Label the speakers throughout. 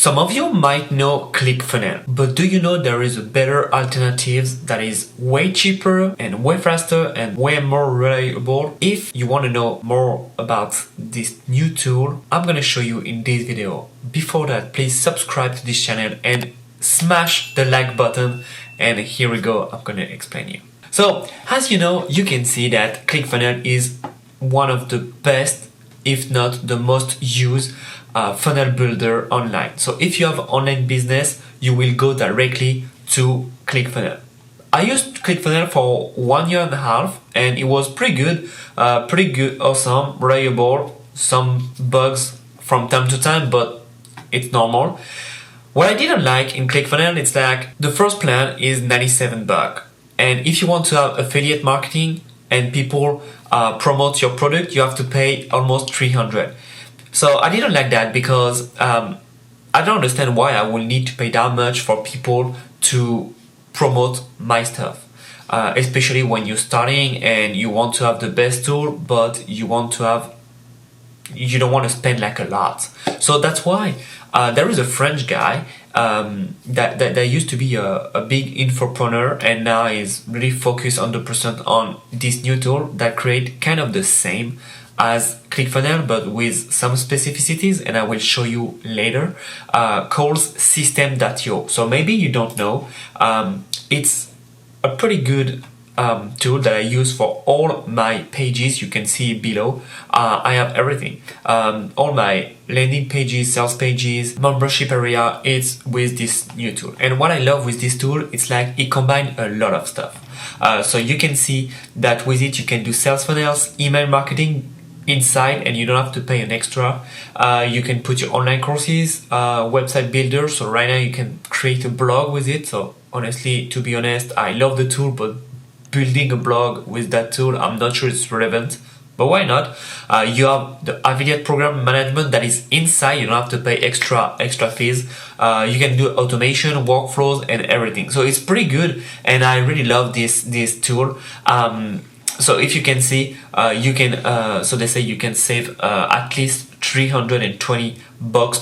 Speaker 1: Some of you might know Clickfunnel, but do you know there is a better alternative that is way cheaper and way faster and way more reliable? If you want to know more about this new tool, I'm gonna show you in this video. Before that, please subscribe to this channel and smash the like button, and here we go, I'm gonna explain you. So, as you know, you can see that Clickfunnel is one of the best, if not the most used funnel builder online. So if you have online business, you will go directly to Clickfunnel. I used Clickfunnel for 1.5 years and it was pretty good, awesome, reliable, some bugs from time to time, but it's normal. What I didn't like in Clickfunnel is like the first plan is $97, and if you want to have affiliate marketing and people promote your product, you have to pay almost $300. So I didn't like that because I don't understand why I will need to pay that much for people to promote my stuff. Especially when you're starting and you want to have the best tool, but you don't want to spend like a lot. So that's why there is a French guy that used to be a big infopreneur and now is really focused 100% on this new tool that create kind of the same as Clickfunnel but with some specificities, and I will show you later, calls System.io. So maybe you don't know, it's a pretty good tool that I use for all my pages. You can see below, I have everything, all my landing pages, sales pages, membership area, it's with this new tool. And what I love with this tool, it's like it combines a lot of stuff. So you can see that with it you can do sales funnels, email marketing inside, and you don't have to pay an extra. You can put your online courses, website builder. So right now you can create a blog with it. So honestly, to be honest, I love the tool, but building a blog with that tool, I'm not sure it's relevant, but why not? You have the affiliate program management that is inside. You don't have to pay extra fees. You can do automation, workflows, and everything. So it's pretty good, and I really love this tool. So if you can see, you can, so they say you can save at least $320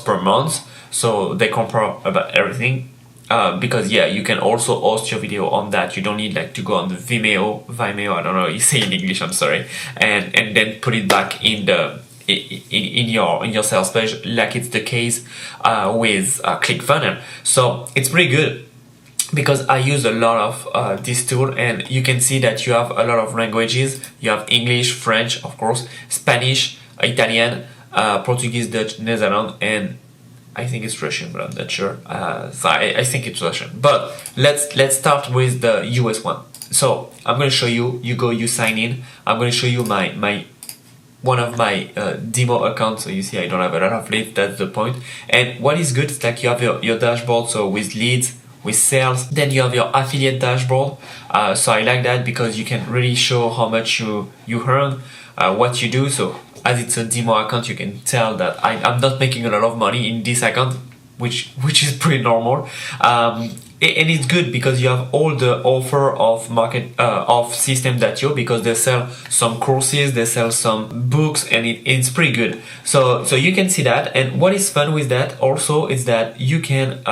Speaker 1: per month. So they compare about everything. Because yeah, you can also host your video on that. You don't need like to go on the Vimeo, I don't know how you say in English, I'm sorry, and then put it back in the in your sales page, like it's the case with Clickfunnel. So it's pretty good, because I use a lot of this tool, and you can see that you have a lot of languages. You have English, French, of course, Spanish, Italian, Portuguese, Dutch, Netherlands, and I think it's Russian, but I'm not sure. So I think it's Russian. But let's start with the US one. So I'm gonna show you. You sign in. I'm gonna show you my one of my demo accounts. So you see I don't have a lot of leads. That's the point. And what is good is like you have your dashboard. So with leads, with sales, then you have your affiliate dashboard. So I like that because you can really show how much you earn, what you do. So as it's a demo account, you can tell that I'm not making a lot of money in this account, which is pretty normal. And it's good because you have all the offer of of System.io, because they sell some courses, they sell some books, and it's pretty good. So you can see that. And what is fun with that also is that you can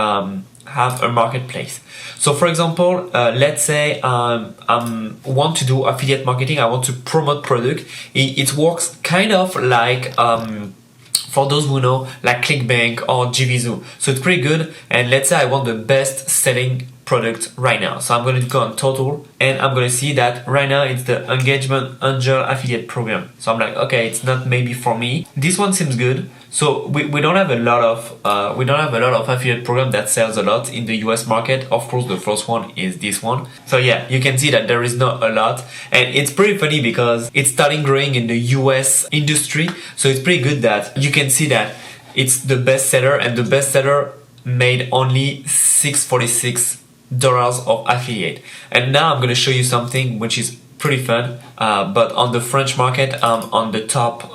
Speaker 1: have a marketplace. So for example, let's say I want to do affiliate marketing, I want to promote product. It works kind of like, for those who know, like ClickBank or JVZoo. So it's pretty good. And let's say I want the best selling product right now. So I'm going to go on total, and I'm going to see that right now it's the Engagement Angel Affiliate Program. So I'm like, okay, it's not maybe for me. This one seems good. So we don't have a lot of affiliate program that sells a lot in the US market. Of course, the first one is this one. So yeah, you can see that there is not a lot, and it's pretty funny because it's starting growing in the US industry. So it's pretty good that you can see that it's the best seller, and the best seller made only $646 of affiliate. And now I'm going to show you something which is pretty fun, but on the French market, on the top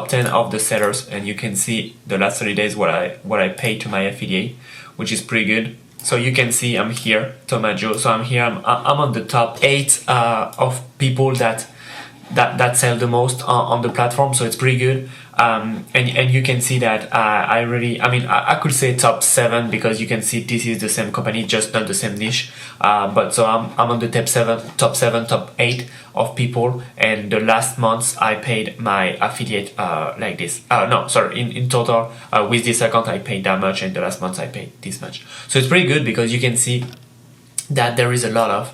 Speaker 1: 10 of the sellers, and you can see the last 30 days what I paid to my affiliate, which is pretty good. So you can see I'm here, Tomajo. So I'm here. I'm on the top 8 of people that that sell the most on the platform, so it's pretty good. And you can see that I could say top 7 because you can see this is the same company, just not the same niche. But so I'm on the top 7, top 8 of people, and the last month I paid my affiliate like this. No, sorry, in total with this account I paid that much, and the last month I paid this much. So it's pretty good because you can see that there is a lot of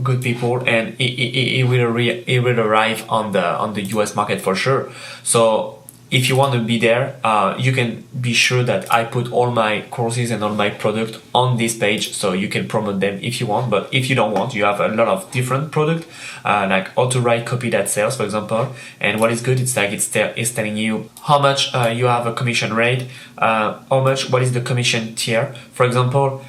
Speaker 1: good people, and it will arrive on the US market for sure. So if you want to be there, you can be sure that I put all my courses and all my product on this page, so you can promote them if you want. But if you don't want, you have a lot of different product, like how to write copy that sells, for example. And what is good, it's like it's telling you how much you have a commission rate, what is the commission tier. For example,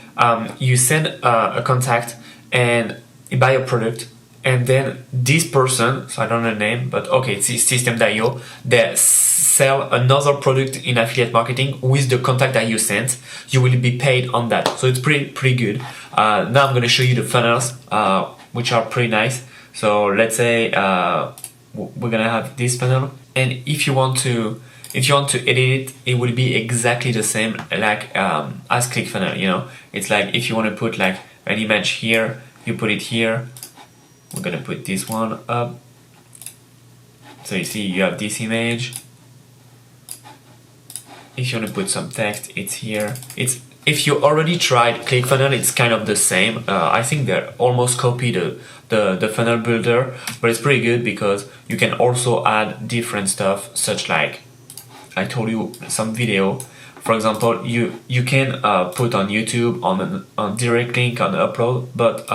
Speaker 1: you send a contact and you buy a product, and then this person, so I don't know the name, but okay, it's System.io, they sell another product in affiliate marketing with the contact that you sent. You will be paid on that, so it's pretty good. Now I'm going to show you the funnels, which are pretty nice. So let's say we're going to have this funnel, and if you want to edit it, it will be exactly the same like as Clickfunnel. You know, it's like if you want to put like an image here, you put it here. We're gonna put this one up. So you see you have this image. If you want to put some text, it's here. If you already tried Clickfunnel, it's kind of the same. I think they almost copy the funnel builder, but it's pretty good because you can also add different stuff, such like I told you some video. For example, you can put on YouTube on direct link on upload, but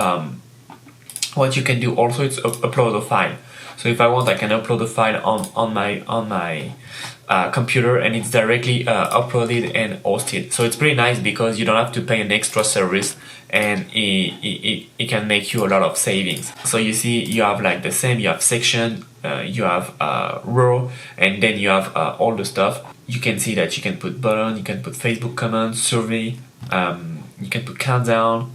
Speaker 1: what you can do also is upload a file. So if I want, I can upload a file on my computer, and it's directly uploaded and hosted. So it's pretty nice because you don't have to pay an extra service, and it can make you a lot of savings. So you see you have like the same, you have section, you have row, and then you have all the stuff. You can see that you can put button, you can put Facebook comments, survey, you can put countdown,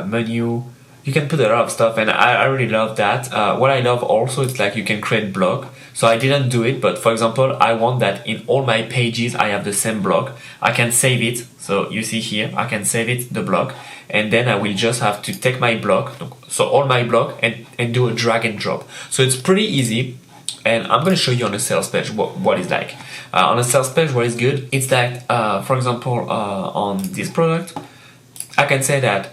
Speaker 1: menu. You can put a lot of stuff, and I really love that. What I love also is like you can create blog. So I didn't do it, but for example, I want that in all my pages I have the same blog. I can save it. So you see here, I can save it, the blog, and then I will just have to take my blog, so all my blog, and do a drag and drop. So it's pretty easy. And I'm going to show you on a sales page what it's like. On a sales page, what is good, it's like, for example, on this product, I can say that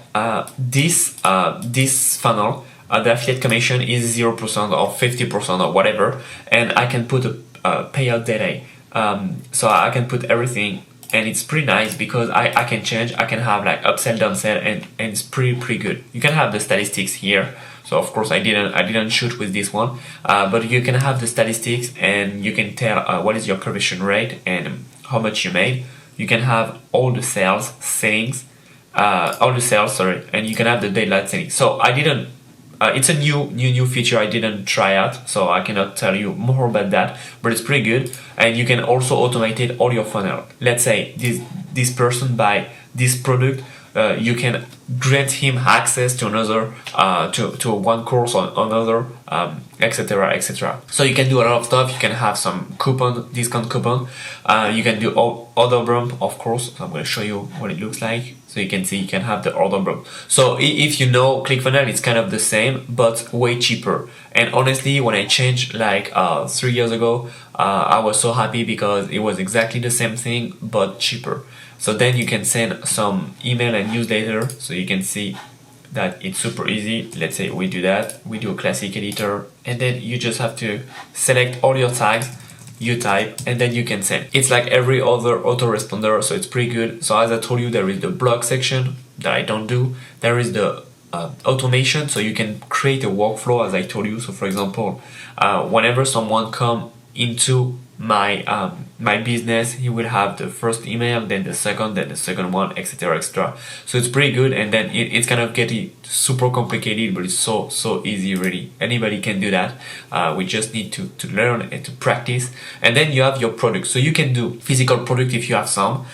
Speaker 1: this funnel, the affiliate commission is 0% or 50% or whatever, and I can put a payout delay. So I can put everything, and it's pretty nice because I can change. I can have like upsell, downsell, and it's pretty good. You can have the statistics here. So of course I didn't shoot with this one, but you can have the statistics, and you can tell what is your conversion rate and how much you made. You can have all the sales settings. And you can have the daylight setting. So I didn't. It's a new feature I didn't try out, so I cannot tell you more about that. But it's pretty good, and you can also automate all your funnel. Let's say this person buy this product, you can grant him access to another, to one course or another, etc., etc. So you can do a lot of stuff. You can have some discount coupon. You can do order bump, of course. So I'm going to show you what it looks like. So you can see you can have the order bump. So if you know Clickfunnel, it's kind of the same, but way cheaper. And honestly, when I changed like 3 years ago, I was so happy because it was exactly the same thing, but cheaper. So then you can send some email and newsletter. So you can see that it's super easy. Let's say we do that. We do a classic editor, and then you just have to select all your tags. You type, and then you can send. It's like every other autoresponder, so it's pretty good. So as I told you, there is the blog section that I don't do. There is the automation, so you can create a workflow, as I told you. So for example, whenever someone come into my business, he will have the first email, then the second one, etc., etc. So it's pretty good, and then it's kind of getting super complicated, but it's so easy. Really, anybody can do that. We just need to learn and to practice. And then you have your product, so you can do physical product if you have some.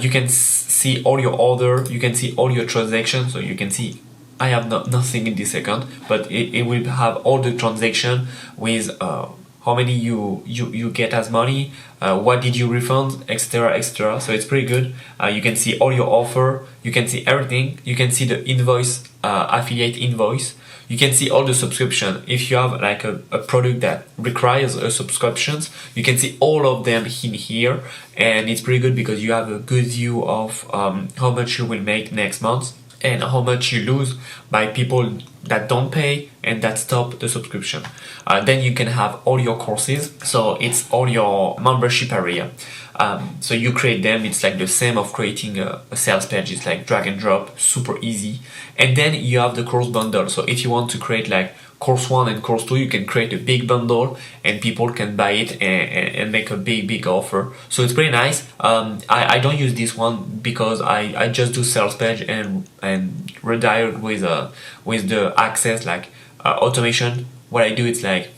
Speaker 1: You can see all your order, you can see all your transactions, so you can see I have nothing in this account, but it will have all the transaction with how many you get as money, what did you refund, etc, etc. So it's pretty good. You can see all your offer, you can see everything, you can see the invoice, affiliate invoice, you can see all the subscription. If you have like a product that requires a subscriptions, you can see all of them in here, and it's pretty good because you have a good view of how much you will make next month and how much you lose by people that don't pay and that stop the subscription. Then you can have all your courses, so it's all your membership area. So you create them, it's like the same of creating a sales page, it's like drag and drop, super easy. And then you have the course bundle, so if you want to create like course 1 and course 2, you can create a big bundle and people can buy it and make a big offer. So it's pretty nice. I don't use this one because I just do sales page and redirect with the access like automation. What I do is like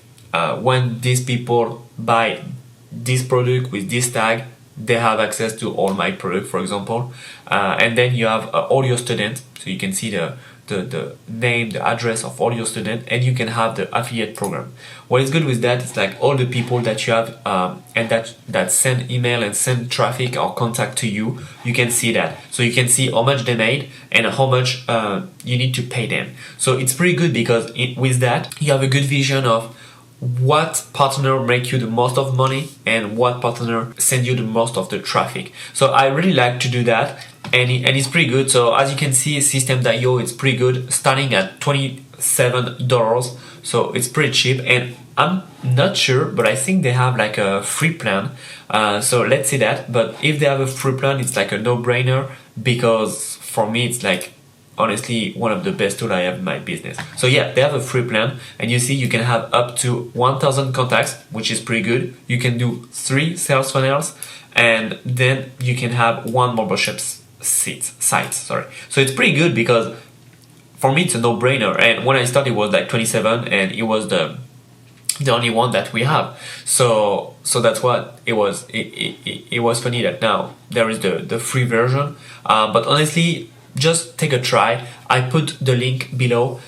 Speaker 1: when these people buy this product with this tag, they have access to all my product, for example. And then you have all your students, so you can see the name, the address of all your students, and you can have the affiliate program. What is good with that is like all the people that you have and that send email and send traffic or contact to you, you can see that. So you can see how much they made and how much you need to pay them. So it's pretty good because with that you have a good vision of what partner make you the most of money and what partner send you the most of the traffic. So I really like to do that, and it's pretty good. So as you can see, System.io is pretty good, starting at $27, so it's pretty cheap. And I'm not sure, but I think they have like a free plan. So let's see that. But if they have a free plan, it's like a no-brainer, because for me it's like honestly one of the best tools I have in my business. So yeah, they have a free plan, and you see you can have up to 1,000 contacts, which is pretty good. You can do 3 sales funnels, and then you can have 1 membership site. Sorry. So it's pretty good because for me it's a no-brainer. And when I started it was like 27, and it was the only one that we have. So that's what it was. It was funny that now there is the free version, but honestly, just take a try. I put the link below.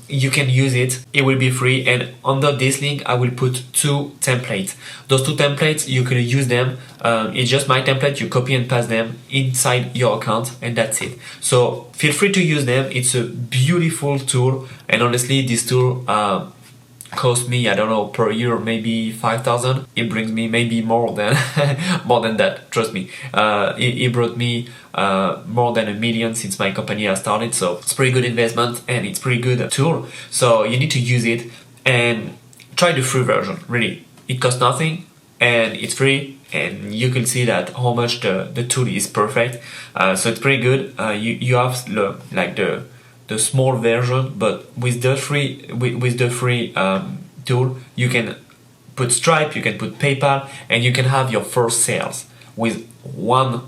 Speaker 1: You can use it. It will be free. And under this link, I will put 2 templates. Those 2 templates, you can use them. It's just my template. You copy and paste them inside your account, and that's it. So feel free to use them. It's a beautiful tool. And honestly, this tool cost me, I don't know, per year maybe 5,000. It brings me maybe more than more than that, trust me. It brought me more than $1 million since my company has started. So it's pretty good investment, and it's pretty good tool. So you need to use it and try the free version. Really, it costs nothing and it's free, and you can see that how much the tool is perfect. So it's pretty good. You have like the small version, but with the free tool, you can put Stripe, you can put PayPal, and you can have your first sales with one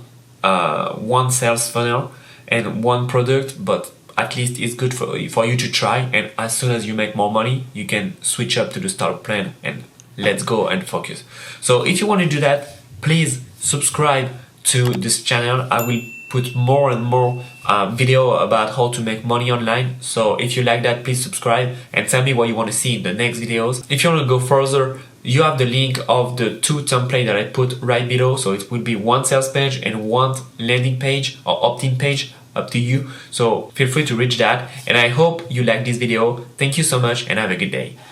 Speaker 1: sales funnel and 1 product. But at least it's good for you to try, and as soon as you make more money, you can switch up to the starter plan and let's go and focus. So if you want to do that, please subscribe to this channel. I will put more and more video about how to make money online. So if you like that, please subscribe and tell me what you want to see in the next videos. If you want to go further, you have the link of the 2 templates that I put right below. So it will be 1 sales page and 1 landing page or opt-in page, up to you. So feel free to reach that. And I hope you like this video. Thank you so much and have a good day.